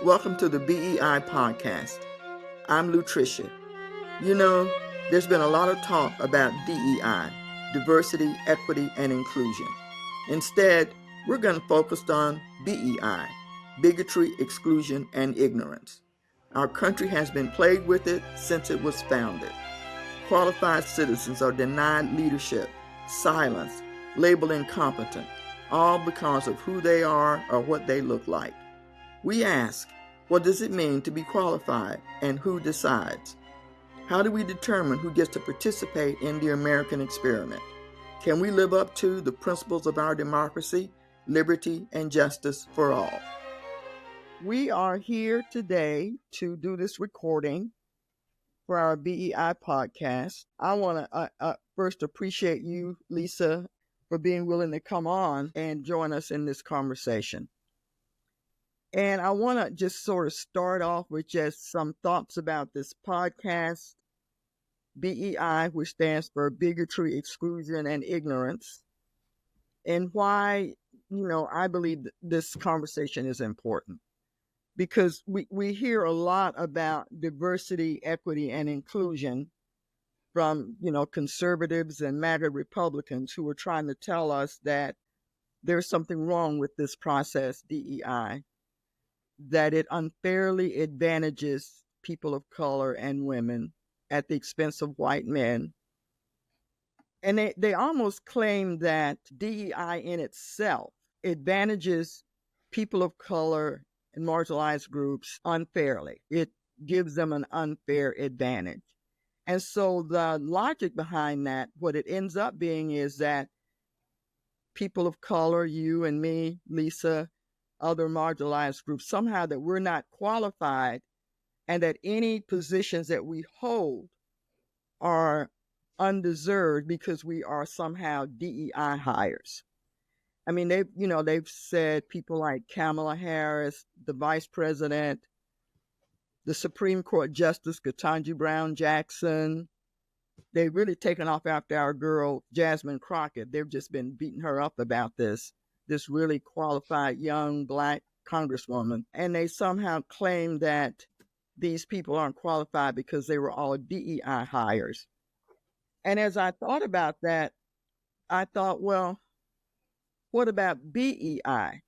Welcome to the BEI Podcast. I'm Lutricia. You know, there's been a lot of talk about DEI, diversity, equity, and inclusion. Instead, we're going to focus on BEI, bigotry, exclusion, and ignorance. Our country has been plagued with it since it was founded. Qualified citizens are denied leadership, silenced, labeled incompetent, all because of who they are or what they look like. We ask, what does it mean to be qualified, and who decides? How do we determine who gets to participate in the American experiment? Can we live up to the principles of our democracy, liberty, and justice for all? We are here today to do this recording for our BEI podcast. I want to first appreciate you, Lisa, for being willing to come on and join us in this conversation. And I want to just sort of start off with just some thoughts about this podcast, BEI, which stands for Bigotry, Exclusion, and Ignorance, and why, I believe this conversation is important. Because we hear a lot about diversity, equity, and inclusion from, conservatives and MAGA Republicans who are trying to tell us that there's something wrong with this process, DEI, that it unfairly advantages people of color and women at the expense of white men. And they almost claim that DEI in itself advantages people of color and marginalized groups unfairly. It gives them an unfair advantage. And so the logic behind that, what it ends up being is that people of color, you and me, Lisa, other marginalized groups, somehow that we're not qualified, and that any positions that we hold are undeserved because we are somehow DEI hires. I mean, they've said people like Kamala Harris, the vice president, the Supreme Court Justice Ketanji Brown Jackson, they've really taken off after our girl Jasmine Crockett. They've just been beating her up about this really qualified young Black congresswoman. And they somehow claim that these people aren't qualified because they were all DEI hires. And as I thought about that, I thought, well, what about BEI?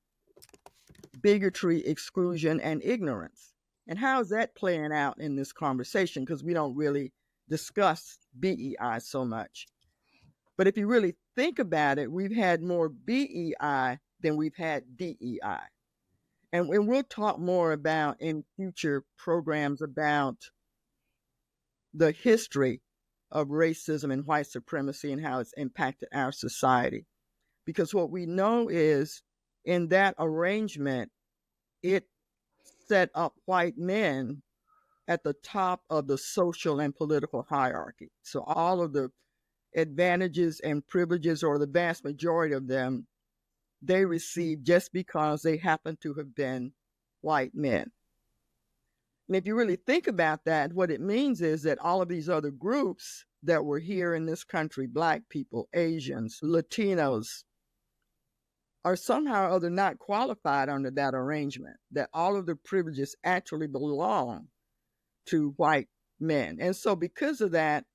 Bigotry, exclusion, and ignorance. And how is that playing out in this conversation? Because we don't really discuss BEI so much. But if you really think about it, we've had more BEI than we've had DEI. And we'll talk more about in future programs about the history of racism and white supremacy and how it's impacted our society. Because what we know is in that arrangement, it set up white men at the top of the social and political hierarchy. So all of the advantages and privileges, or the vast majority of them, they received just because they happen to have been white men. And if you really think about that, what it means is that all of these other groups that were here in this country, Black people, Asians, Latinos, are somehow or other not qualified under that arrangement, that all of the privileges actually belong to white men. And so because of that,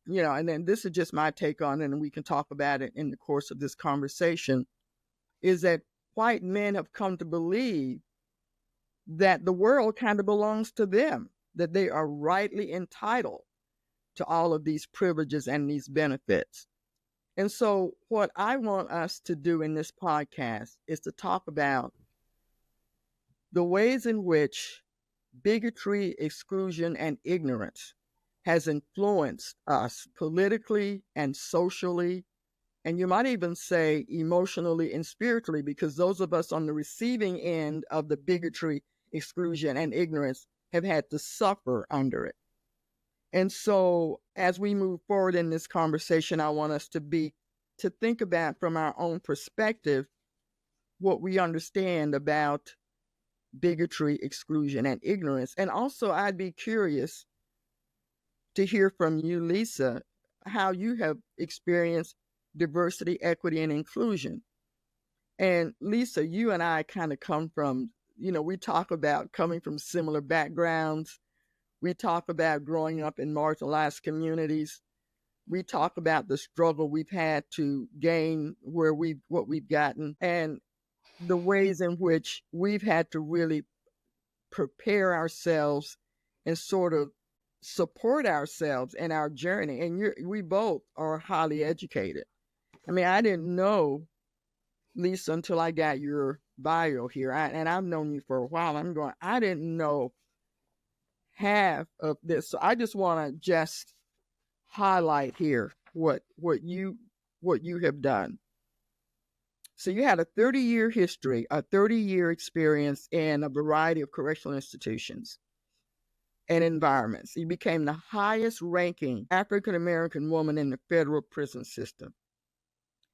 and then this is just my take on it, and we can talk about it in the course of this conversation, is that white men have come to believe that the world kind of belongs to them, that they are rightly entitled to all of these privileges and these benefits. And so what I want us to do in this podcast is to talk about the ways in which bigotry, exclusion, and ignorance has influenced us politically and socially, and you might even say emotionally and spiritually, because those of us on the receiving end of the bigotry, exclusion, and ignorance have had to suffer under it. And so as we move forward in this conversation, I want us to think about from our own perspective what we understand about bigotry, exclusion, and ignorance. And also I'd be curious to hear from you, Lisa, how you have experienced diversity, equity, and inclusion. And Lisa, you and I kind of come from we talk about coming from similar backgrounds. We talk about growing up in marginalized communities. We talk about the struggle we've had to gain what we've gotten, and the ways in which we've had to really prepare ourselves and sort of support ourselves in our journey. And we both are highly educated. I mean, I didn't know, Lisa, until I got your bio here, and I've known you for a while. I didn't know half of this. So I just want to just highlight here what you have done. So you had a 30-year history, a 30-year experience in a variety of correctional institutions and environments. You became the highest ranking African American woman in the federal prison system.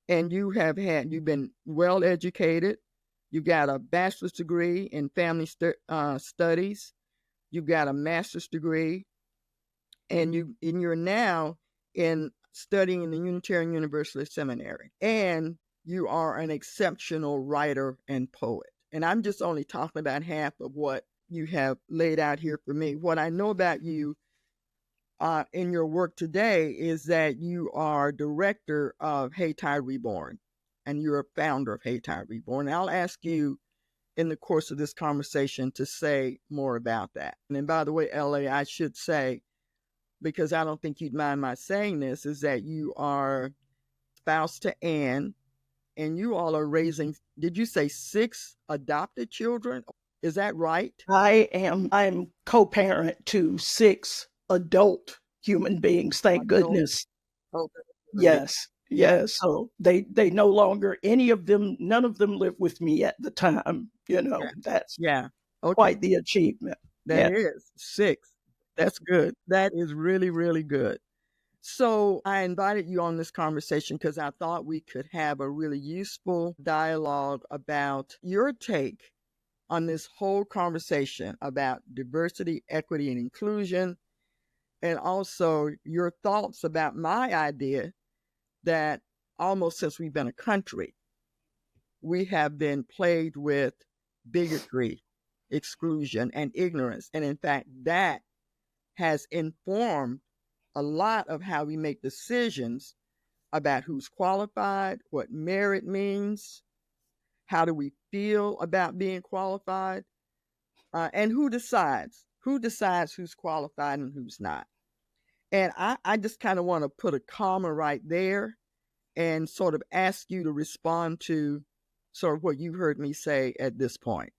And you've been well educated. You got a bachelor's degree in family studies. You've got a master's degree, and you're now in studying in the Unitarian Universalist Seminary. And you are an exceptional writer and poet. And I'm just only talking about half of what you have laid out here for me. What I know about you in your work today is that you are director of Hey Tide Reborn, and you're a founder of Hey Tide Reborn. And I'll ask you in the course of this conversation to say more about that. And by the way, LA, I should say, because I don't think you'd mind my saying this, is that you are spouse to Anne, and you all are raising, did you say 6 adopted children? Is that right? I'm co-parent to 6 adult human beings, thank goodness. Oh, yes. So they no longer, none of them live with me at the time. That's quite the achievement. That is 6. That's good. That is really, really good. So I invited you on this conversation because I thought we could have a really useful dialogue about your take on this whole conversation about diversity, equity, and inclusion, and also your thoughts about my idea that almost since we've been a country, we have been plagued with bigotry, exclusion, and ignorance. And in fact, that has informed a lot of how we make decisions about who's qualified, what merit means, how do we feel about being qualified, and who decides who's qualified and who's not. And I just kind of want to put a comma right there and sort of ask you to respond to sort of what you heard me say at this point.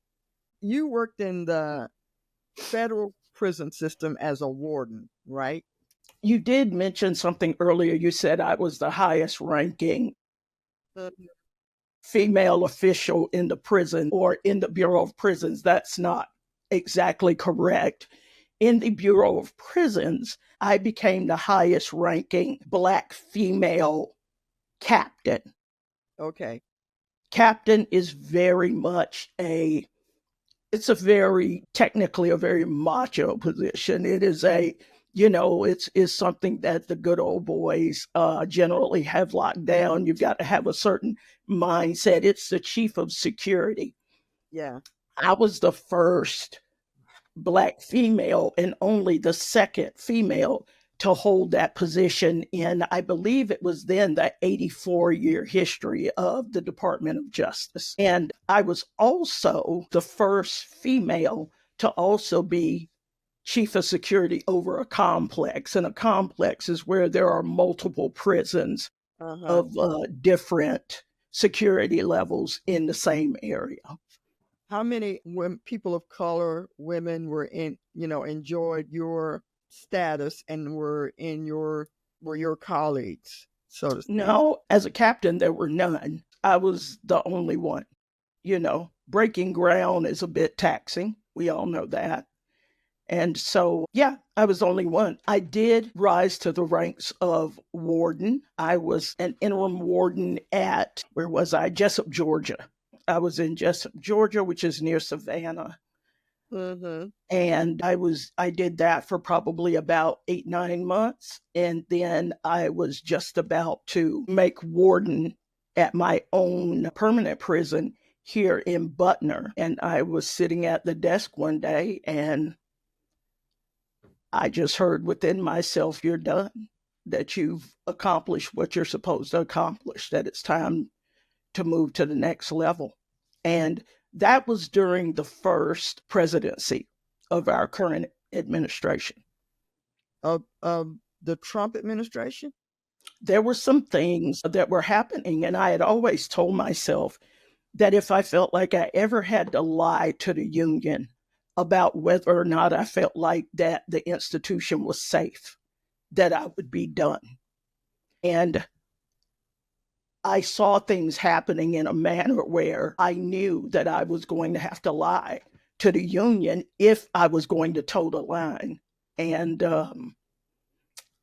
You worked in the federal prison system as a warden, right? You did mention something earlier. You said I was the highest ranking female official in the prison or in the Bureau of Prisons. That's not exactly correct. In the Bureau of Prisons, I became the highest ranking Black female captain. Okay. Captain is very much it's a very macho position. It is it's something that the good old boys generally have locked down. You've got to have a certain mindset. It's the chief of security. Yeah. I was the first Black female and only the second female to hold that position in, I believe it was then, the 84-year history of the Department of Justice. And I was also the first female to also be chief of security over a complex. And a complex is where there are multiple prisons of different security levels in the same area. How many people of color, women were enjoyed your status and were your colleagues, so to speak? No, as a captain, there were none. I was the only one. Breaking ground is a bit taxing. We all know that. And so, I was the only one. I did rise to the ranks of warden. I was an interim warden at, Jessup, Georgia. I was in Jessup, Georgia, which is near Savannah. Mm-hmm. And I did that for probably about 8-9 months. And then I was just about to make warden at my own permanent prison here in Butner. And I was sitting at the desk one day and I just heard within myself, you're done, that you've accomplished what you're supposed to accomplish, that it's time to move to the next level. And that was during the first presidency of our current administration. Of the Trump administration? There were some things that were happening, and I had always told myself that if I felt like I ever had to lie to the union about whether or not I felt like that the institution was safe, that I would be done. And I saw things happening in a manner where I knew that I was going to have to lie to the union if I was going to toe the line. And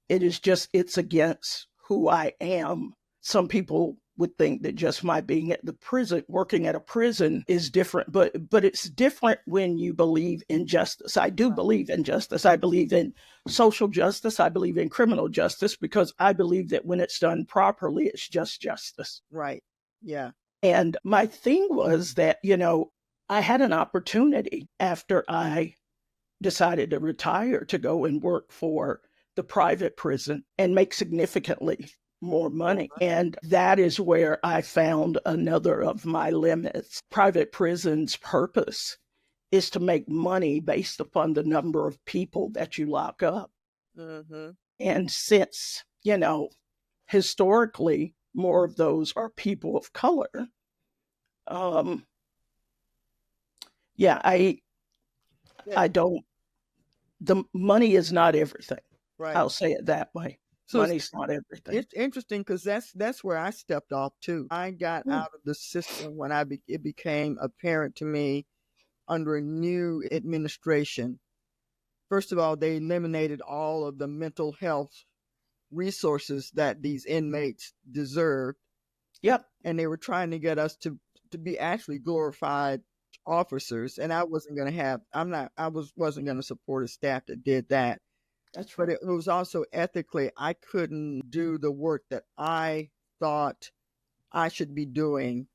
it's against who I am. Some people would think that just my being at the prison, working at a prison is different, but it's different when you believe in justice. I do believe in justice. I believe in social justice. I believe in criminal justice because I believe that when it's done properly, it's just justice. Right. Yeah. And my thing was that, I had an opportunity after I decided to retire to go and work for the private prison and make significantly more money. And that is where I found another of my limits. Private prison's purpose is to make money based upon the number of people that you lock up. Mm-hmm. And since, historically, more of those are people of color, I don't, the money is not everything. Right. I'll say it that way. So money's not everything. It's interesting because that's where I stepped off too. I got out of the system when it became apparent to me under a new administration. First of all, they eliminated all of the mental health resources that these inmates deserved. Yep. And they were trying to get us to be actually glorified officers. And I wasn't going to support a staff that did that. That's right. But it was also ethically, I couldn't do the work that I thought I should be doing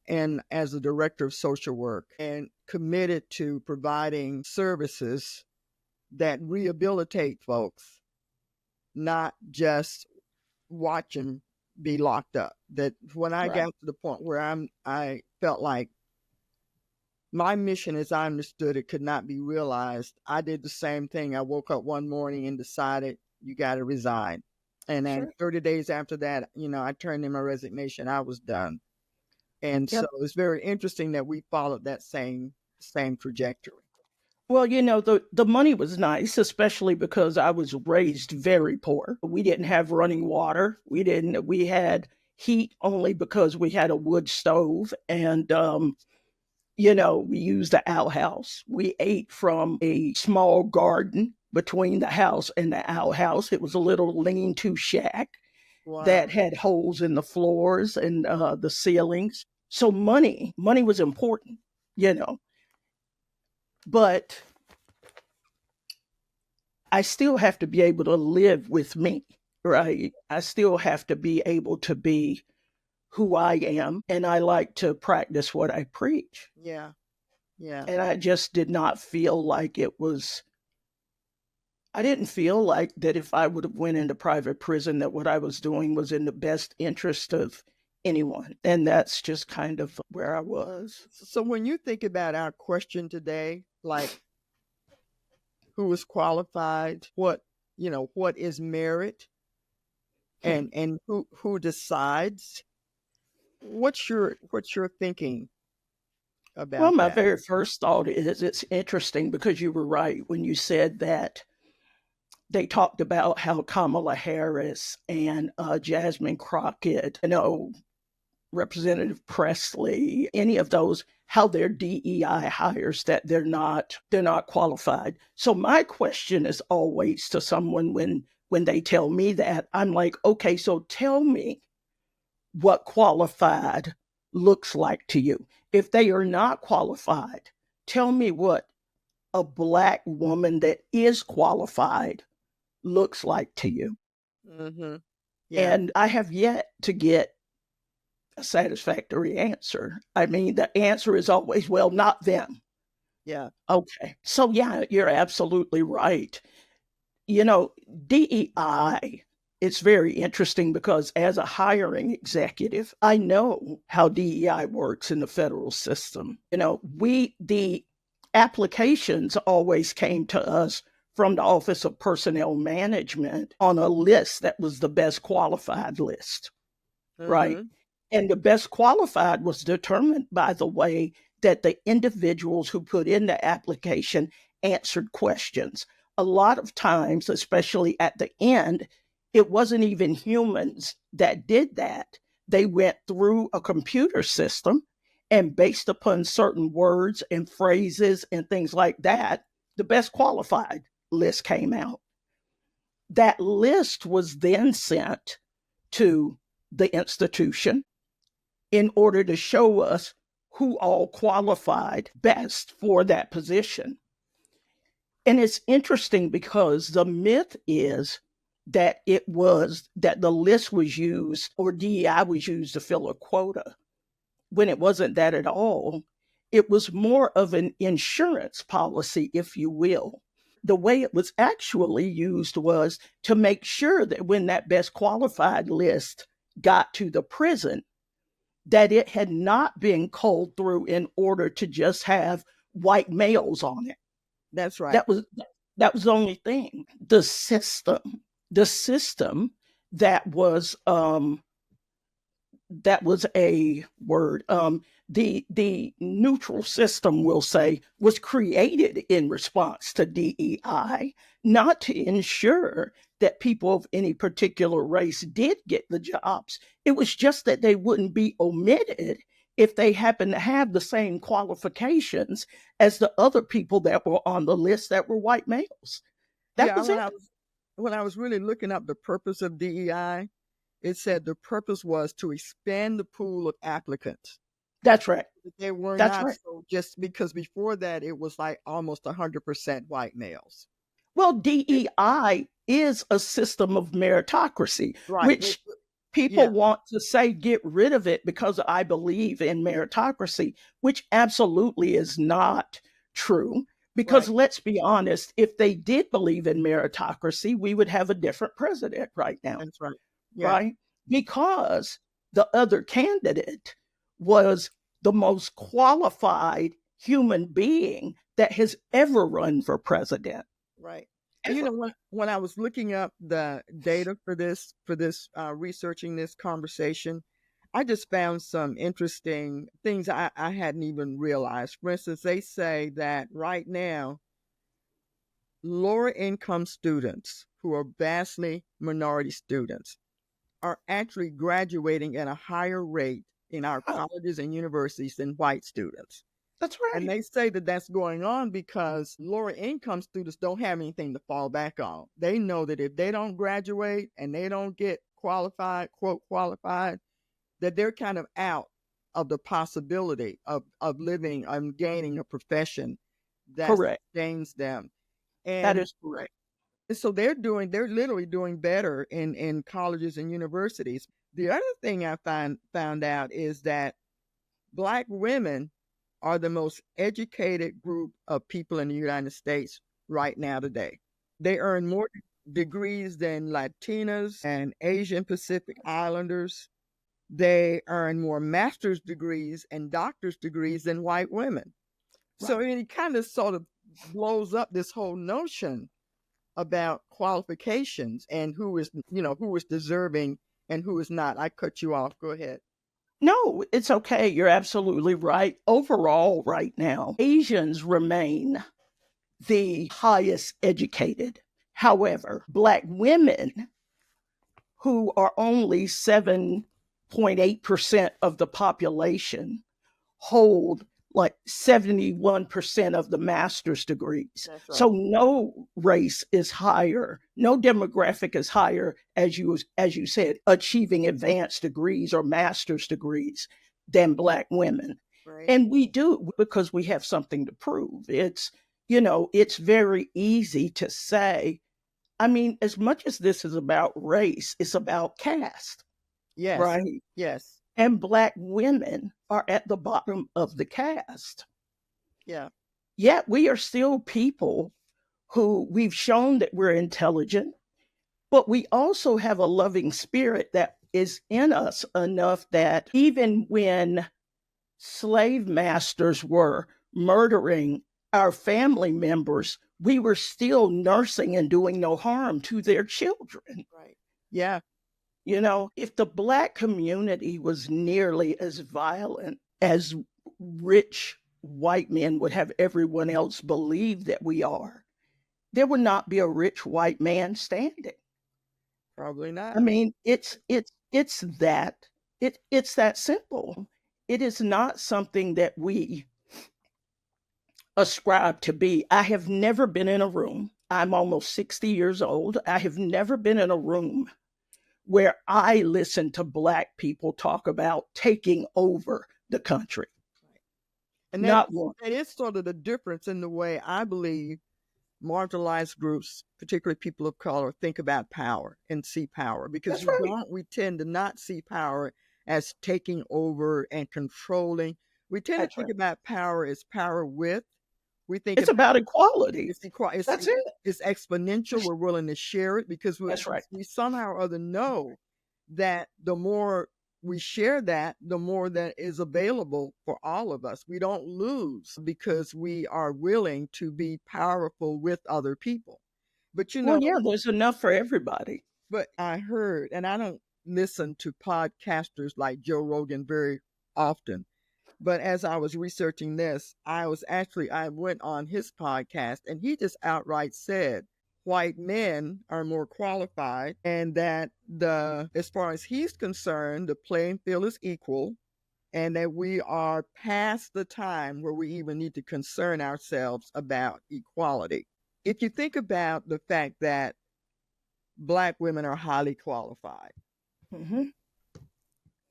and as a director of social work and committed to providing services that rehabilitate folks, not just watch them be locked up. That when I got to the point where I felt like my mission as I understood it could not be realized, I did the same thing. I woke up one morning and decided, you got to resign. And then 30 days after that, I turned in my resignation. I was done. And so it's very interesting that we followed that same trajectory. Well, the money was nice, especially because I was raised very poor. We didn't have running water. We had heat only because we had a wood stove and, we used the outhouse. We ate from a small garden between the house and the outhouse. It was a little lean-to shack that had holes in the floors and the ceilings. So money was important, But I still have to be able to live with me, right? I still have to be able to be who I am, and I like to practice what I preach. Yeah. And I just did not feel like I didn't feel like that if I would have went into private prison that what I was doing was in the best interest of anyone. And that's just kind of where I was. So when you think about our question today, like who is qualified, what is merit and who decides, what's your thinking about that? Well, my very first thought is it's interesting because you were right when you said that they talked about how Kamala Harris and Jasmine Crockett, Representative Presley, any of those, how they're DEI hires, that they're not qualified. So my question is always to someone when they tell me that, I'm like, okay, so tell me what qualified looks like to you. If they are not qualified, tell me what a Black woman that is qualified looks like to you. Mm-hmm. Yeah. And I have yet to get a satisfactory answer. I mean, the answer is always, well, not them. Yeah. Okay. So, yeah, you're absolutely right. You know, DEI, it's very interesting because as a hiring executive, I know how DEI works in the federal system. You know, the applications always came to us from the Office of Personnel Management on a list that was the best qualified list, right? Mm-hmm. And the best qualified was determined by the way that the individuals who put in the application answered questions. A lot of times, especially at the end, it wasn't even humans that did that. They went through a computer system, and based upon certain words and phrases and things like that, the best qualified list came out. That list was then sent to the institution in order to show us who all qualified best for that position. And it's interesting because the myth is that the list was used or DEI was used to fill a quota when it wasn't that at all. It was more of an insurance policy, if you will. The way it was actually used was to make sure that when that best qualified list got to the prison, that it had not been culled through in order to just have white males on it. That's right. That was the only thing. The system that was a word. The neutral system, we'll say, was created in response to DEI, not to ensure that people of any particular race did get the jobs. It was just that they wouldn't be omitted if they happened to have the same qualifications as the other people that were on the list that were white males. That was it. When I was really looking up the purpose of DEI, it said the purpose was to expand the pool of applicants. That's right. They were That's not right. so, just because before that it was like almost 100% white males. Well, DEI is a system of meritocracy, Right. which people want to say get rid of it because I believe in meritocracy, which absolutely is not true. Because let's be honest, if they did believe in meritocracy, we would have a different president right now. That's right. Yeah. Right? Because the other candidate was the most qualified human being that has ever run for president. Right. And you know, when I was looking up the data for this researching this conversation, I just found some interesting things I hadn't even realized. For instance, they say that right now, lower income students who are vastly minority students are actually graduating at a higher rate in our colleges and universities than white students. That's right. And they say that that's going on because lower income students don't have anything to fall back on. They know that if they don't graduate and they don't get qualified, quote, qualified, that they're kind of out of the possibility of living and gaining a profession that sustains them. And that is correct. so they're literally doing better in colleges and universities. The other thing I found out is that Black women are the most educated group of people in the United States right now today. They earn more degrees than Latinas and Asian Pacific Islanders. They earn more master's degrees and doctor's degrees than white women. Right. So it kind of sort of blows up this whole notion about qualifications and who is deserving and who is not. I cut you off. Go ahead. No, it's okay. You're absolutely right. Overall, right now, Asians remain the highest educated. However, Black women, who are only 7.8% of the population, hold like 71% of the master's degrees. Right. So no race is higher, no demographic is higher, as you said, achieving advanced degrees or master's degrees than Black women. Right. And we do because we have something to prove. It's very easy to say, I mean, as much as this is about race, it's about caste. Yes. Right? Yes. and Black women are at the bottom of the cast. Yeah. Yet we are still people who we've shown that we're intelligent, but we also have a loving spirit that is in us enough that even when slave masters were murdering our family members, we were still nursing and doing no harm to their children. Right. Yeah. You know, if the Black community was nearly as violent as rich white men would have everyone else believe that we are, there would not be a rich white man standing. Probably not. I mean, it's that it's that simple. It is not something that we ascribe to be. I have never been in a room. I'm almost 60 years old. I have never been in a room where I listen to Black people talk about taking over the country. And Not one. that is sort of the difference in the way I believe marginalized groups, particularly people of color, think about power and see power, because That's right. we tend to not see power as taking over and controlling. We tend That's to think right. about power as power with. We think It's about equality. That's it. It's exponential. We're willing to share it because That's right. we somehow or other know that the more we share that, the more that is available for all of us. We don't lose because we are willing to be powerful with other people. But you know, Well, yeah, there's enough for everybody. but I heard, and I don't listen to podcasters like Joe Rogan very often, but as I was researching this, I went on his podcast and he just outright said white men are more qualified and that as far as he's concerned, the playing field is equal and that we are past the time where we even need to concern ourselves about equality. If you think about the fact that Black women are highly qualified, Mm-hmm.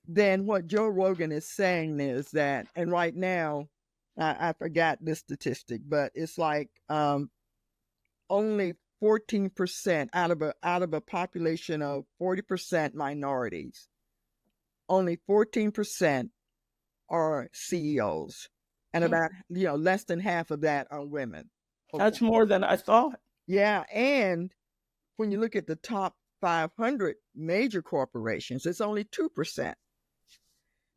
then what Joe Rogan is saying is that, and right now, I forgot this statistic, but it's like only 14% out of a population of 40% minorities, only 14% are CEOs, and about less than half of that are women. Okay. That's more than I thought. Yeah, and when you look at the top 500 major corporations, it's only 2%.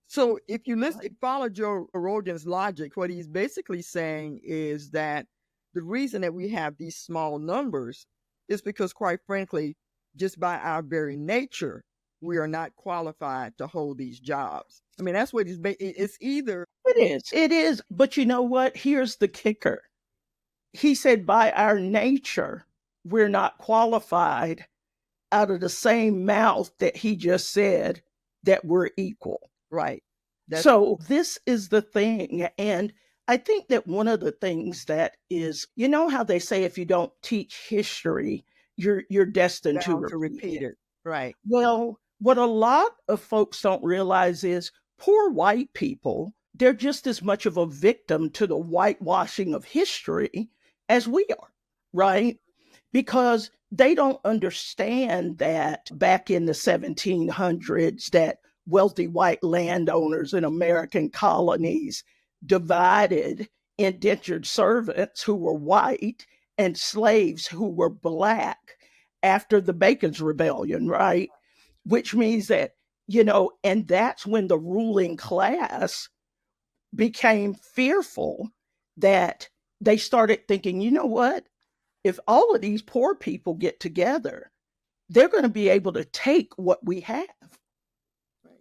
So if you follow Joe Rogan's logic, what he's basically saying is that the reason that we have these small numbers is because, quite frankly, just by our very nature, we are not qualified to hold these jobs. I mean, that's what it's either. It is. But you know what? Here's the kicker. He said, by our nature, we're not qualified, out of the same mouth that he just said that we're equal. Right. So this is the thing. And I think that one of the things that is, you know how they say if you don't teach history, you're destined to repeat it. Right. Well, what a lot of folks don't realize is poor white people, they're just as much of a victim to the whitewashing of history as we are, right? Because they don't understand that back in the 1700s, that wealthy white landowners in American colonies divided indentured servants who were white and slaves who were Black after the Bacon's Rebellion, right? Which means that, and that's when the ruling class became fearful that they started thinking, you know what? If all of these poor people get together, they're going to be able to take what we have,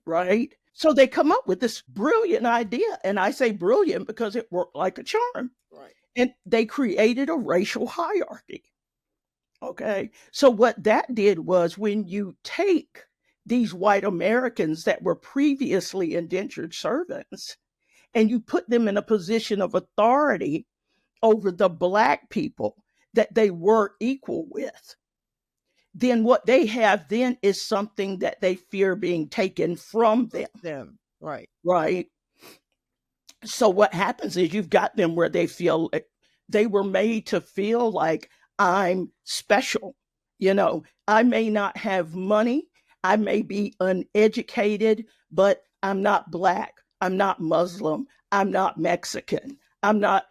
right? So they come up with this brilliant idea. And I say brilliant because it worked like a charm. Right. And they created a racial hierarchy. Okay. So what that did was, when you take these white Americans that were previously indentured servants and you put them in a position of authority over the Black people that they were equal with, then what they have then is something that they fear being taken from them. Right. Right. So what happens is you've got them where they feel they were made to feel like, I'm special. I may not have money. I may be uneducated, but I'm not Black, I'm not Muslim, I'm not Mexican, I'm not,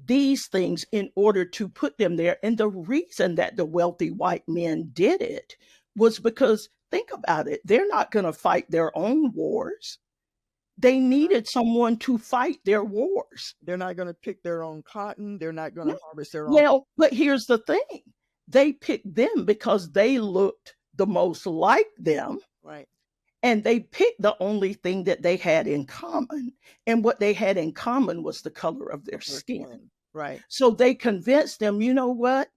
these things in order to put them there. And the reason that the wealthy white men did it was because, think about it, they're not going to fight their own wars. They needed someone to fight their wars. They're not going to pick their own cotton. They're not going to harvest their own. Well, but here's the thing. They picked them because they looked the most like them. Right. And they picked the only thing that they had in common. And what they had in common was the color of their skin. Right. So they convinced them, you know what?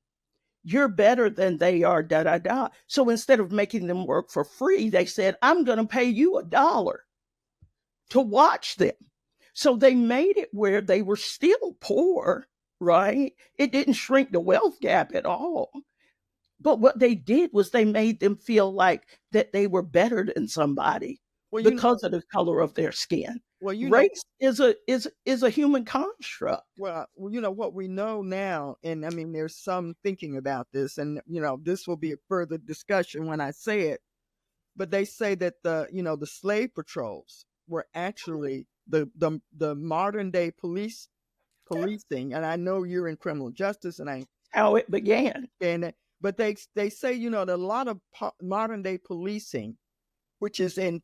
You're better than they are, da, da, da. So instead of making them work for free, they said, I'm going to pay you $1 to watch them. So they made it where they were still poor, right? It didn't shrink the wealth gap at all. But what they did was they made them feel like that they were better than somebody because of the color of their skin. Well, race is a human construct. Well, what we know now, and I mean, there's some thinking about this, and this will be a further discussion when I say it. But they say that the slave patrols were actually the modern day policing. And I know you're in criminal justice, and how it began. But they say that a lot of modern day policing, which is in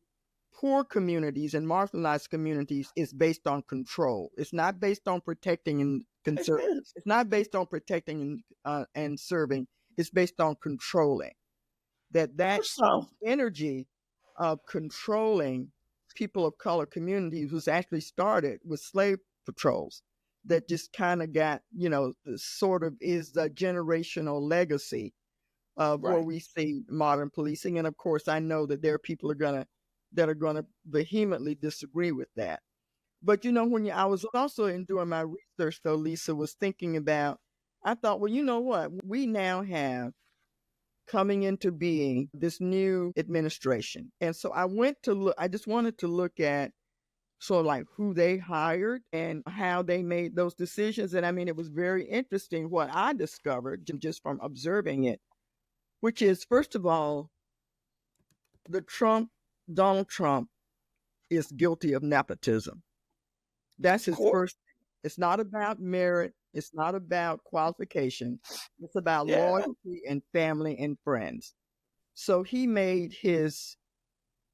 poor communities and marginalized communities, is based on control. It's not based on protecting and conserving. It's not based on protecting and serving. It's based on controlling. That energy of controlling people of color communities was actually started with slave patrols that just kind of got, sort of is the generational legacy of where we see modern policing. And of course, I know that there are people that are gonna vehemently disagree with that. But I was also in doing my research, though, Lisa, was thinking about, I thought, well, you know what? We now have coming into being this new administration. And so I just wanted to look at sort of like who they hired and how they made those decisions. And I mean, it was very interesting what I discovered just from observing it, which is, first of all, Donald Trump is guilty of nepotism. That's his first thing. It's not about merit. It's not about qualification. It's about loyalty and family and friends. So he made his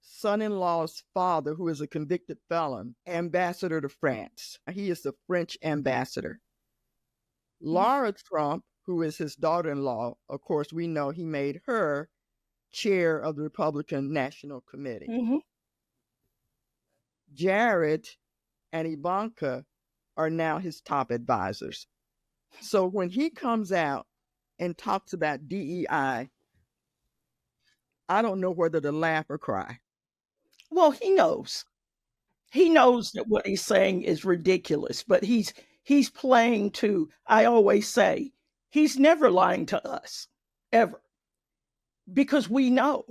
son-in-law's father, who is a convicted felon, ambassador to France. He is the French ambassador. Laura Trump, who is his daughter-in-law, of course, we know he made her chair of the Republican National Committee. Mm-hmm. Jared and Ivanka are now his top advisors. So when he comes out and talks about DEI, I don't know whether to laugh or cry. Well, he knows. He knows that what he's saying is ridiculous, but he's playing to, I always say, he's never lying to us, ever. Because we know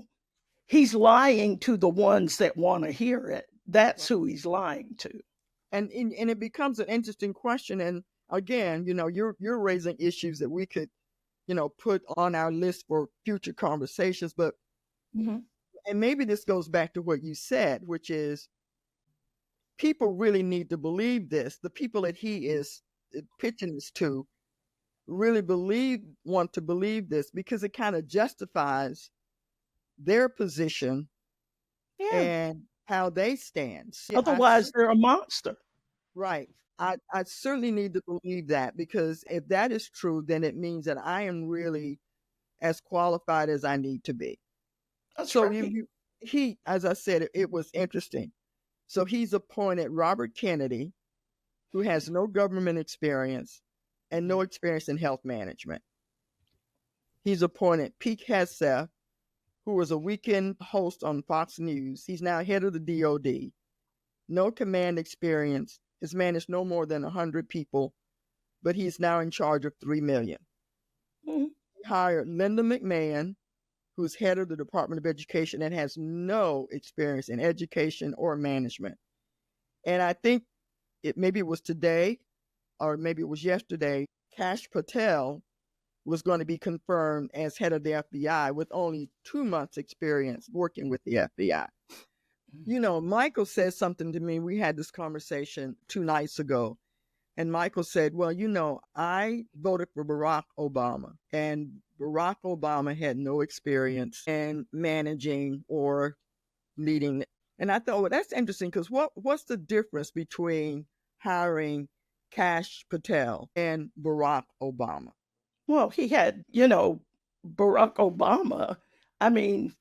he's lying to the ones that want to hear it. That's who he's lying to. And it becomes an interesting question. And again, you're raising issues that we could, put on our list for future conversations. But and maybe this goes back to what you said, which is people really need to believe this. The people that he is pitching this to really want to believe this, because it kind of justifies their position and how they stand. Otherwise, they're a monster. Right. I certainly need to believe that, because if that is true, then it means that I am really as qualified as I need to be. So he, as I said, it was interesting. So he's appointed Robert Kennedy, who has no government experience and no experience in health management. He's appointed Pete Hegseth, who was a weekend host on Fox News. He's now head of the DOD. No command experience. His managed no more than 100 people, but he's now in charge of 3 million. He hired Linda McMahon, who's head of the Department of Education and has no experience in education or management. And I think maybe it was today, or maybe it was yesterday, Kash Patel was going to be confirmed as head of the FBI with only 2 months experience working with the FBI. You know, Michael said something to me. We had this conversation 2 nights ago. And Michael said, well, you know, I voted for Barack Obama, and Barack Obama had no experience in managing or leading. And I thought, well, that's interesting, because what's the difference between hiring Kash Patel and Barack Obama? Well, he had, Barack Obama. I mean,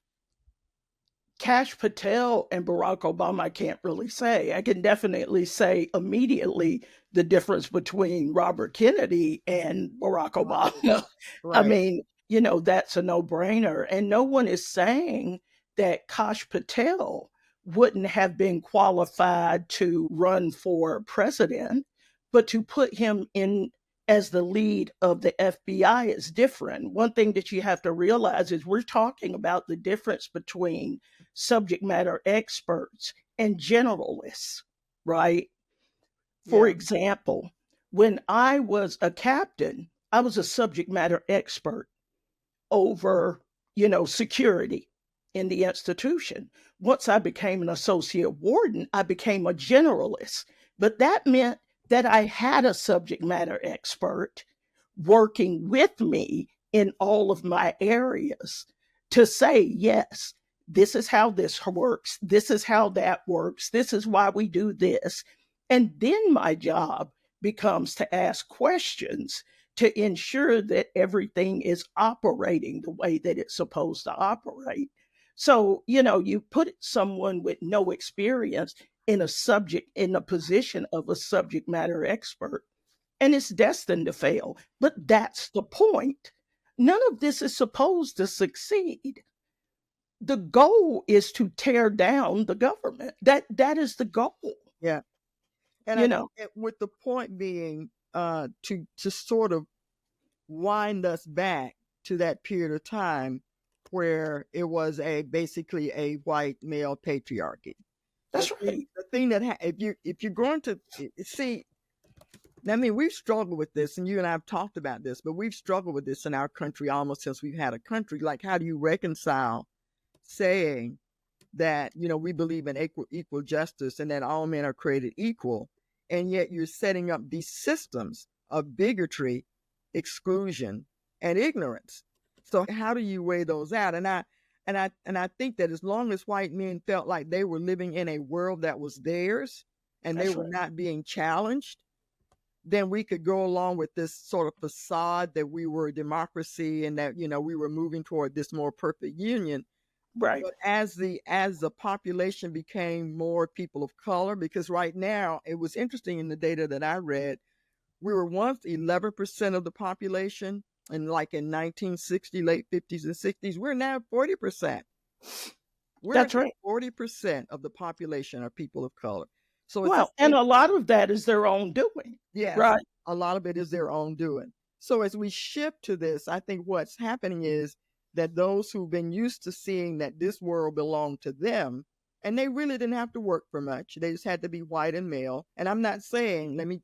Kash Patel and Barack Obama, I can't really say. I can definitely say immediately the difference between Robert Kennedy and Barack Obama. I Right. mean, that's a no brainer. And no one is saying that Kash Patel wouldn't have been qualified to run for president, but to put him in as the lead of the FBI is different. One thing that you have to realize is we're talking about the difference between subject matter experts and generalists, right? For Yeah. example, when I was a captain, I was a subject matter expert over, security in the institution. Once I became an associate warden, I became a generalist. But that meant that I had a subject matter expert working with me in all of my areas to say, yes, this is how this works. This is how that works. This is why we do this. And then my job becomes to ask questions to ensure that everything is operating the way that it's supposed to operate. So, you put someone with no experience in a position of a subject matter expert, and it's destined to fail. But that's the point. None of this is supposed to succeed. The goal is to tear down the government. That is the goal. Yeah. And You know, with the point being to sort of wind us back to that period of time where it was basically a white male patriarchy. that's right. The thing that if you're going to see, I mean, we've struggled with this, and you and I have talked about this, but we've struggled with this in our country almost since we've had a country. Like, how do you reconcile saying that, we believe in equal justice and that all men are created equal, and yet you're setting up these systems of bigotry, exclusion, and ignorance? So how do you weigh those out? And I think that as long as white men felt like they were living in a world that was theirs and they That's were right. not being challenged, then we could go along with this sort of facade that we were a democracy and that, we were moving toward this more perfect union. Right. But as the population became more people of color, because right now it was interesting in the data that I read, we were once 11% of the population, and like in 1960, late 50s and 60s, we're now 40%. We're That's right. 40% of the population are people of color. So it's the Well, and same. a lot of that is their own doing, Yes, right? a lot of it is their own doing. So as we shift to this, I think what's happening is that those who've been used to seeing that this world belonged to them, and they really didn't have to work for much. They just had to be white and male. And I'm not saying, let me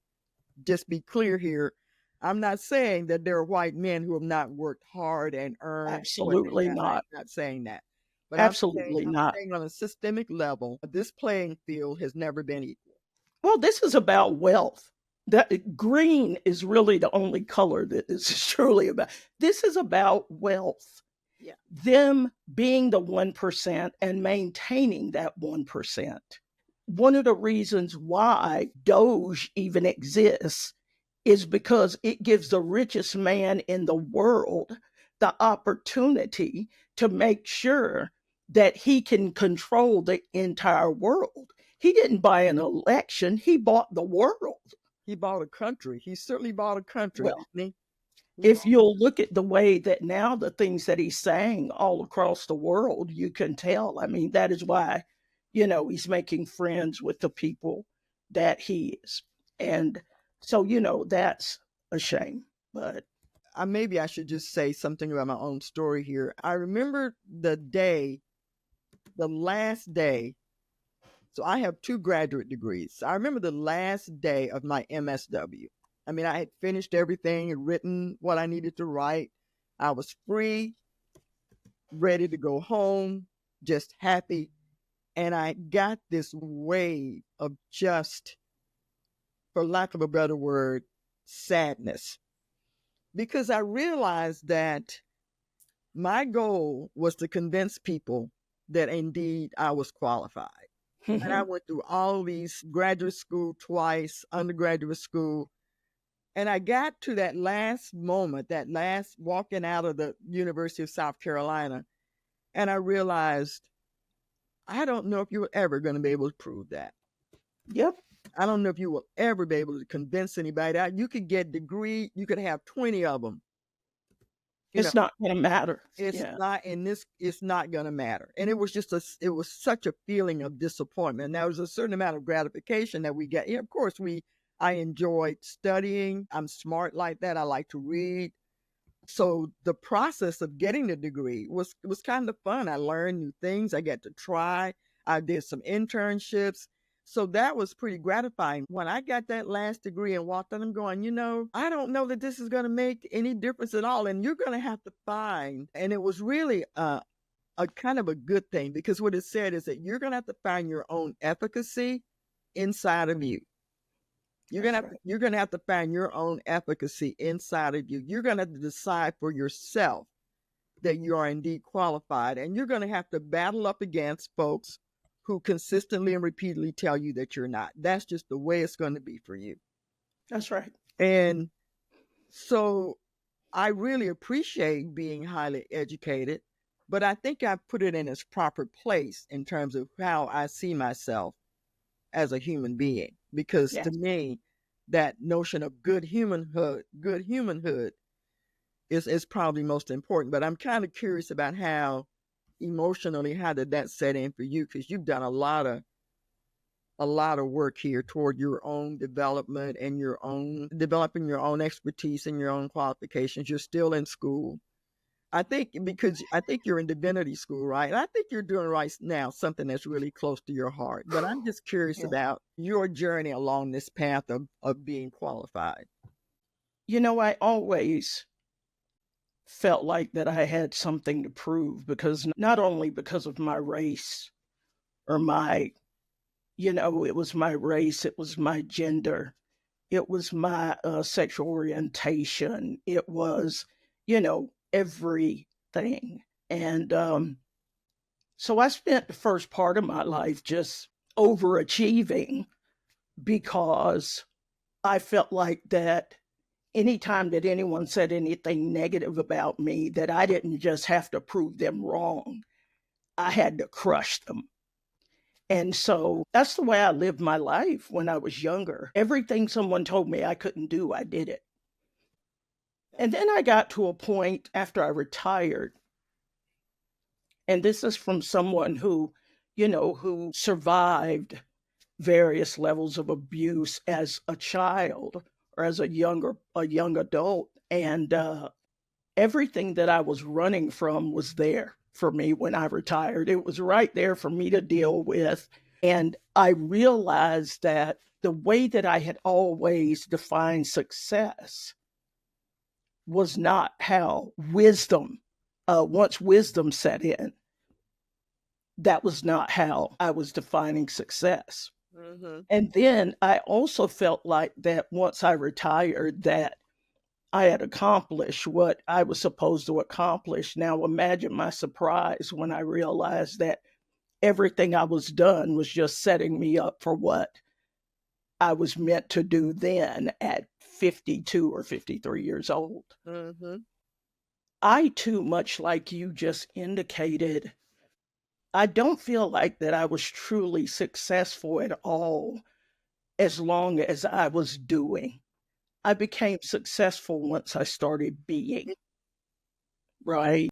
just be clear here, I'm not saying that there are white men who have not worked hard and earned what they Absolutely got. I'm not. not saying that. But Absolutely I'm not. saying on a systemic level, this playing field has never been equal. Well, this is about wealth. That green is really the only color that this is truly about. This is about wealth. Yeah. Them being the 1% and maintaining that 1%. One of the reasons why Doge even exists is because it gives the richest man in the world the opportunity to make sure that he can control the entire world. He didn't buy an election, he bought the world. He bought a country. He certainly bought a country, Well, didn't he? if you'll look at the way that now the things that he's saying all across the world, you can tell. I mean, that is why, he's making friends with the people that he is. And so, that's a shame. But Maybe I should just say something about my own story here. I remember the last day. So I have 2 graduate degrees. I remember the last day of my MSW. I mean, I had finished everything and written what I needed to write. I was free, ready to go home, just happy. And I got this wave of just, for lack of a better word, sadness. Because I realized that my goal was to convince people that indeed I was qualified. And I went through all these graduate school twice, undergraduate school. And I got to that last moment, that last walking out of the University of South Carolina. And I realized, I don't know if you're ever going to be able to prove that. Yep. I don't know if you will ever be able to convince anybody that you could get a degree, you could have 20 of them. It's not going to matter. It's not in this, it's not going to matter. And it was just it was such a feeling of disappointment. Now, there's a certain amount of gratification that we get. Yeah, of course, I enjoyed studying. I'm smart like that. I like to read. So the process of getting the degree was kind of fun. I learned new things. I got to try. I did some internships. So that was pretty gratifying. When I got that last degree and walked in, I'm going, I don't know that this is going to make any difference at all. And you're going to have to find, and it was really a kind of a good thing, because what it said is that you're going to have to find your own efficacy inside of you. You're going to have to find your own efficacy inside of you. You're going to have to decide for yourself that you are indeed qualified. And you're going to have to battle up against folks who consistently and repeatedly tell you that you're not. That's just the way it's going to be for you. That's right. And so I really appreciate being highly educated, but I think I put it in its proper place in terms of how I see myself as a human being. Because to me, that notion of good humanhood is probably most important. But I'm kind of curious about how emotionally, how did that set in for you? Because you've done a lot of work here toward your own development and developing your own expertise and your own qualifications. You're still in school. I think you're in divinity school, right? And I think you're doing right now something that's really close to your heart. But I'm just curious about your journey along this path of being qualified. I always felt like that I had something to prove, because not only because of my race or it was my race, it was my gender, it was my sexual orientation, it was, everything. And so I spent the first part of my life just overachieving, because I felt like that anytime that anyone said anything negative about me, that I didn't just have to prove them wrong, I had to crush them. And so that's the way I lived my life when I was younger. Everything someone told me I couldn't do, I did it. And then I got to a point after I retired, and this is from someone who survived various levels of abuse as a child or as a young adult. And everything that I was running from was there for me when I retired. It was right there for me to deal with. And I realized that the way that I had always defined success was not how once wisdom set in, that was not how I was defining success. Mm-hmm. And then I also felt like that once I retired, that I had accomplished what I was supposed to accomplish. Now imagine my surprise when I realized that everything I was done was just setting me up for what I was meant to do then at 52 or 53 years old. Mm-hmm. I too, much like you just indicated, I don't feel like that I was truly successful at all as long as I was doing. I became successful once I started being, right?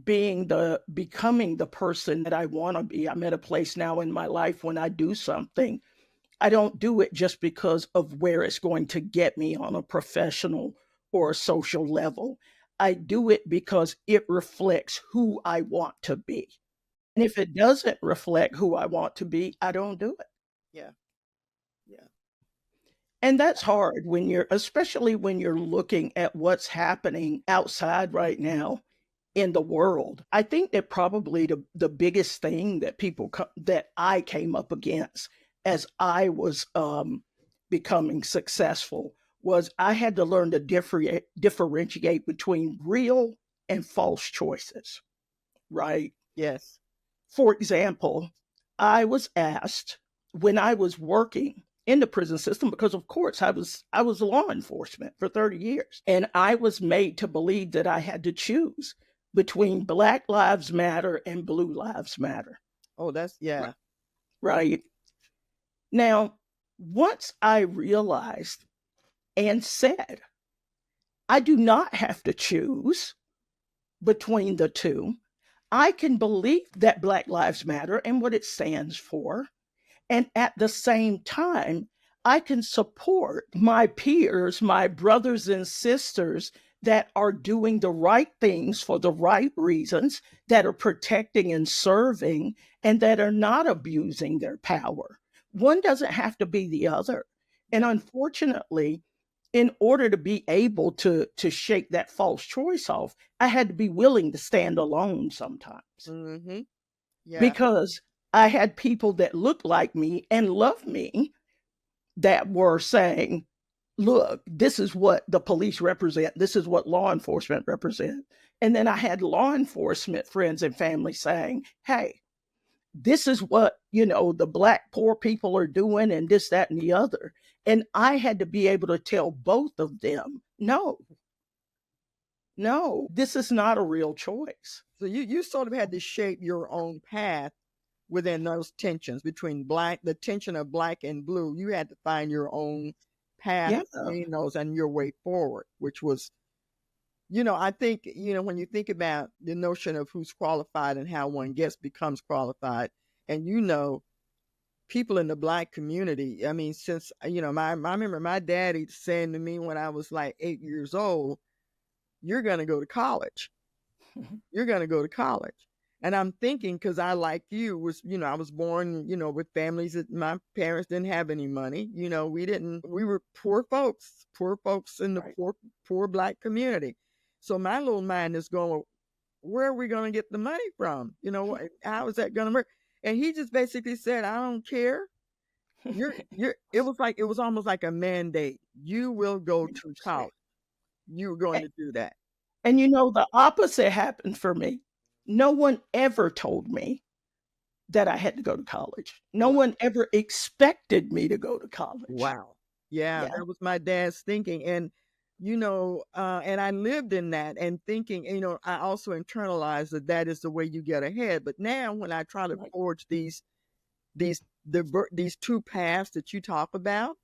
Becoming the person that I want to be. I'm at a place now in my life when I do something, I don't do it just because of where it's going to get me on a professional or a social level. I do it because it reflects who I want to be. And if it doesn't reflect who I want to be, I don't do it. Yeah. And that's hard especially when you're looking at what's happening outside right now in the world. I think that probably the biggest thing that that I came up against as I was becoming successful was I had to learn to differentiate between real and false choices, right? Yes. For example, I was asked when I was working in the prison system, because of course I was law enforcement for 30 years, and I was made to believe that I had to choose between Black Lives Matter and Blue Lives Matter. Oh, that's, yeah. Right. Now, once I realized and said, I do not have to choose between the two, I can believe that Black Lives Matter and what it stands for. And at the same time, I can support my peers, my brothers and sisters that are doing the right things for the right reasons, that are protecting and serving, and that are not abusing their power. One doesn't have to be the other. And unfortunately, in order to be able to shake that false choice off, I had to be willing to stand alone sometimes. Mm-hmm. Yeah. Because I had people that looked like me and loved me that were saying, look, this is what the police represent. This is what law enforcement represent. And then I had law enforcement friends and family saying, hey, this is what, the Black poor people are doing and this, that, and the other. And I had to be able to tell both of them, no, this is not a real choice. So you sort of had to shape your own path within those tensions between the tension of Black and blue. You had to find your own path between those and your way forward, which was, I think, when you think about the notion of who's qualified and how one becomes qualified, and people in the Black community, I mean, since, I remember my daddy saying to me when I was like 8 years old, you're going to go to college. You're going to go to college. And I'm thinking, because I, like you, I was born, with families that my parents didn't have any money. We were poor folks in the poor Black community. So my little mind is going, where are we going to get the money from? How is that going to work? And he just basically said, I don't care. It was almost like a mandate. You will go to college. You're going to do that. And the opposite happened for me. No one ever told me that I had to go to college. No one ever expected me to go to college. Wow. Yeah, that was my dad's thinking. And, and I lived in that and thinking, I also internalized that is the way you get ahead. But now when I try to forge these two paths that you talk about,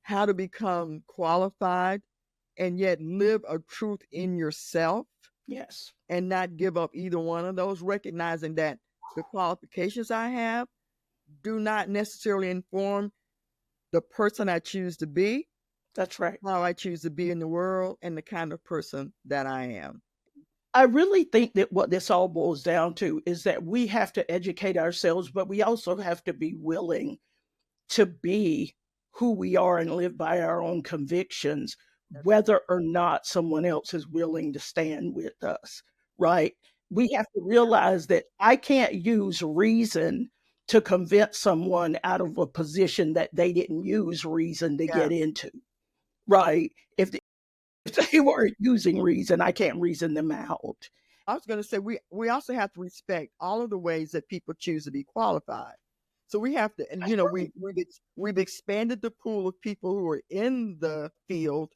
how to become qualified and yet live a truth in yourself. Yes. And not give up either one of those, recognizing that the qualifications I have do not necessarily inform the person I choose to be. That's right. How I choose to be in the world and the kind of person that I am. I really think that what this all boils down to is that we have to educate ourselves, but we also have to be willing to be who we are and live by our own convictions, whether or not someone else is willing to stand with us, right? We have to realize that I can't use reason to convince someone out of a position that they didn't use reason to get into, right? If they weren't using reason, I can't reason them out. I was going to say, we also have to respect all of the ways that people choose to be qualified. So we have to, and we've expanded the pool of people who are in the field.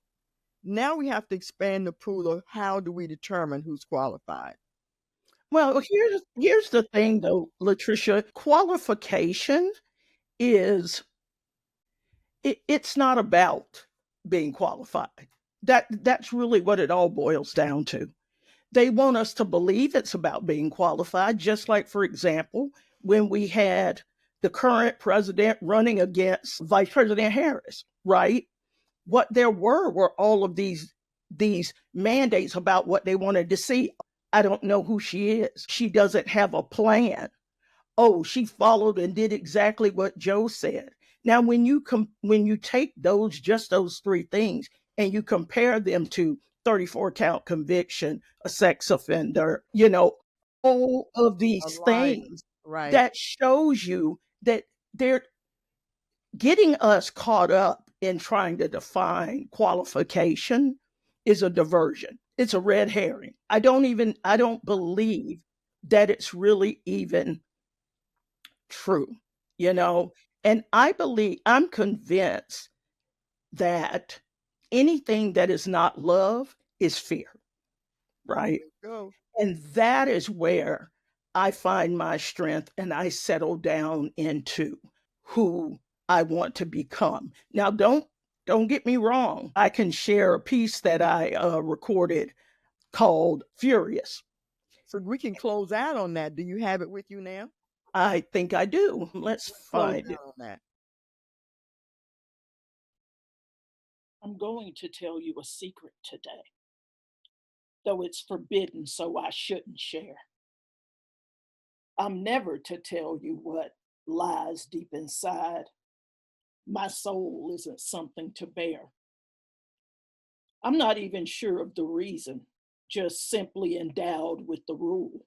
Now we have to expand the pool of how do we determine who's qualified. Well, here's the thing, though, Lutricia. Qualification is it's not about being qualified. That's really what it all boils down to. They want us to believe it's about being qualified, just like, for example, when we had the current president running against Vice President Harris, right? What there were all of these mandates about what they wanted to see. I don't know who she is. She doesn't have a plan. Oh, she followed and did exactly what Joe said. Now, when you take those three things and you compare them to 34 count conviction, a sex offender, all of these Alive. things Right. that shows you that they're getting us caught up in trying to define qualification is a diversion. It's a red herring. I don't believe that it's really even true, you know? And I'm convinced that anything that is not love is fear, right? Go. And that is where I find my strength and I settle down into who I want to become. Now, don't get me wrong. I can share a piece that I recorded called Furious. So we can close out on that. Do you have it with you now? I think I do. Let's Close find it. out on that. I'm going to tell you a secret today, though it's forbidden, so I shouldn't share. I'm never to tell you what lies deep inside. My soul isn't something to bear. I'm not even sure of the reason, just simply endowed with the rule.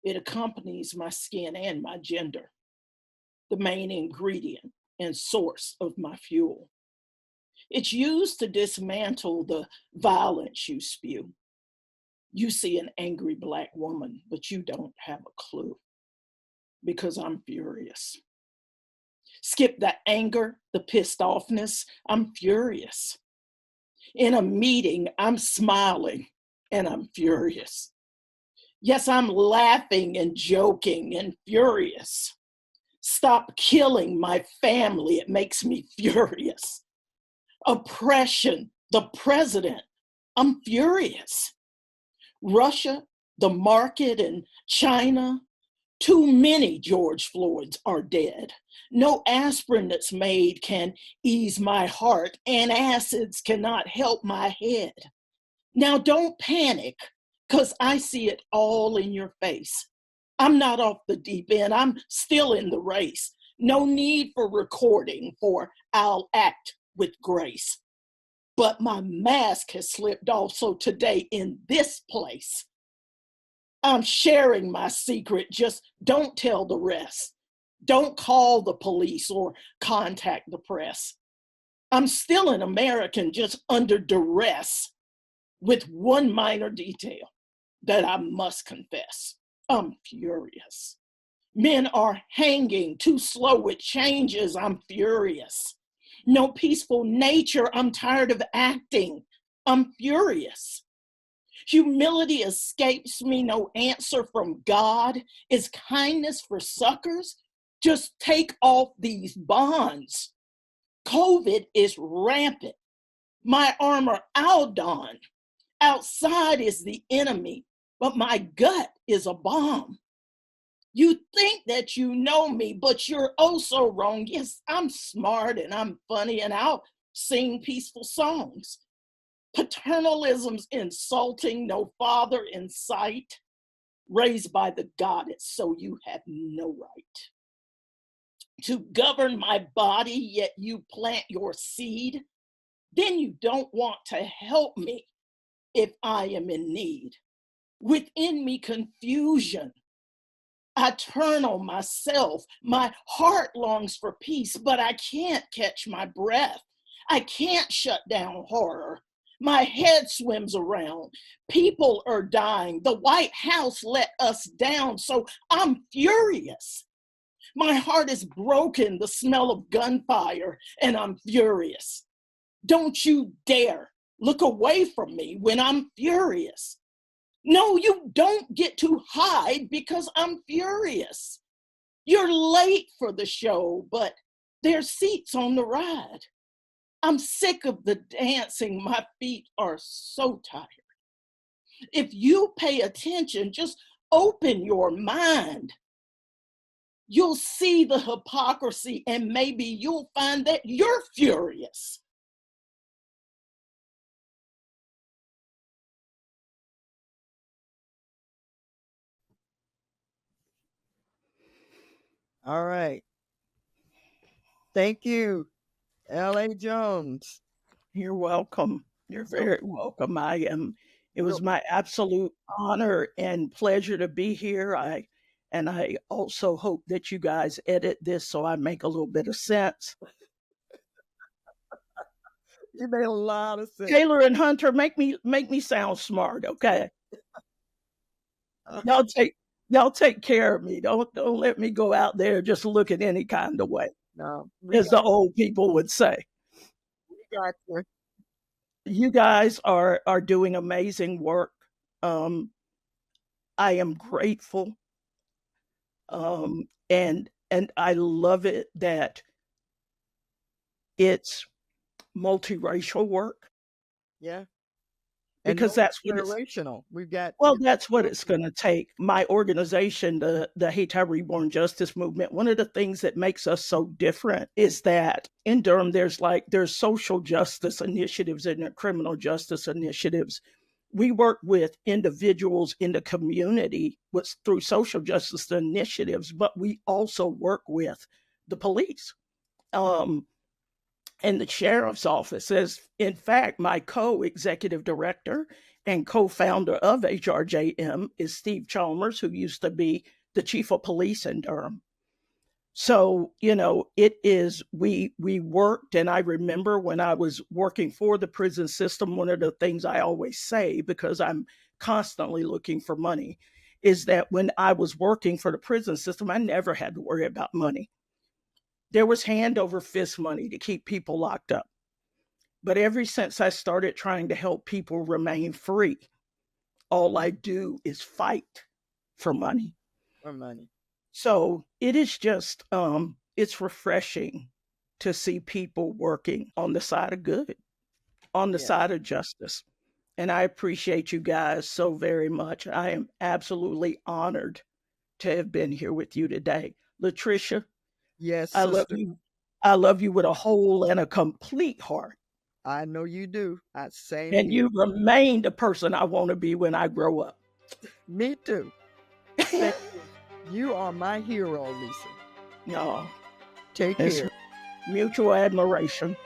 It accompanies my skin and my gender, the main ingredient and source of my fuel. It's used to dismantle the violence you spew. You see an angry Black woman, but you don't have a clue because I'm furious. Skip the anger, the pissed offness. I'm furious. In a meeting, I'm smiling and I'm furious. Yes, I'm laughing and joking and furious. Stop killing my family. It makes me furious. Oppression, the president. I'm furious. Russia, the market, and China. Too many George Floyds are dead. No aspirin that's made can ease my heart, and acids cannot help my head. Now don't panic, because I see it all in your face. I'm not off the deep end. I'm still in the race. No need for recording, for I'll act with grace. But my mask has slipped off, so today in this place, I'm sharing my secret. Just don't tell the rest. Don't call the police or contact the press. I'm still an American, just under duress, with one minor detail that I must confess. I'm furious. Men are hanging too slow with changes. I'm furious. No peaceful nature. I'm tired of acting. I'm furious. Humility escapes me, no answer from God. Is kindness for suckers? Just take off these bonds. COVID is rampant. My armor I'll don. Outside is the enemy, but my gut is a bomb. You think that you know me, but you're oh so wrong. Yes, I'm smart and I'm funny and I'll sing peaceful songs. Paternalism's insulting, no father in sight, raised by the goddess, so you have no right to govern my body, yet you plant your seed. Then you don't want to help me if I am in need. Within me, confusion. I turn on myself. My heart longs for peace, but I can't catch my breath. I can't shut down horror. My head swims around. People are dying. The White House let us down, so I'm furious. My heart is broken, the smell of gunfire, and I'm furious. Don't you dare look away from me when I'm furious. No, you don't get to hide because I'm furious. You're late for the show, but there's seats on the ride. I'm sick of the dancing. My feet are so tired. If you pay attention, just open your mind. You'll see the hypocrisy and maybe you'll find that you're furious. All right. Thank you, L.A. Jones. You're welcome. You're So, very welcome. It so was my absolute honor and pleasure to be here. I also hope that you guys edit this so I make a little bit of sense. you made a lot of sense. Taylor and Hunter, make me sound smart, okay? Uh, Y'all take care of me. Don't let me go out there just looking any kind of way, no, as the old people would say. we got you. You guys are doing amazing work. Um, I am grateful, and I love it that it's multiracial work Yeah. And because that's what it's generational. We've got well, that's what it's going to take. My organization, the Haiti Reborn Justice Movement, one of the things that makes us so different is that in Durham, there's social justice initiatives and there criminal justice initiatives. We work with individuals in the community through social justice initiatives, but we also work with the police. And the sheriff's office. As in fact, my co-executive director and co-founder of HRJM is Steve Chalmers, who used to be the chief of police in Durham. So, it is, we worked, and I remember when I was working for the prison system, one of the things I always say, because I'm constantly looking for money, is that when I was working for the prison system, I never had to worry about money. There was hand over fist money to keep people locked up. But ever since I started trying to help people remain free, all I do is fight for money. For money. So it is just, it's refreshing to see people working on the side of good, on the side of justice. And I appreciate you guys so very much. I am absolutely honored to have been here with you today. Lutricia, Yes, I love sister. you. I love you with a whole and a complete heart. I know you do. Same And here. you remain the person I want to be when I grow up. Me too. Thank you. You are my hero, Lisa. No, Take it's care. mutual admiration.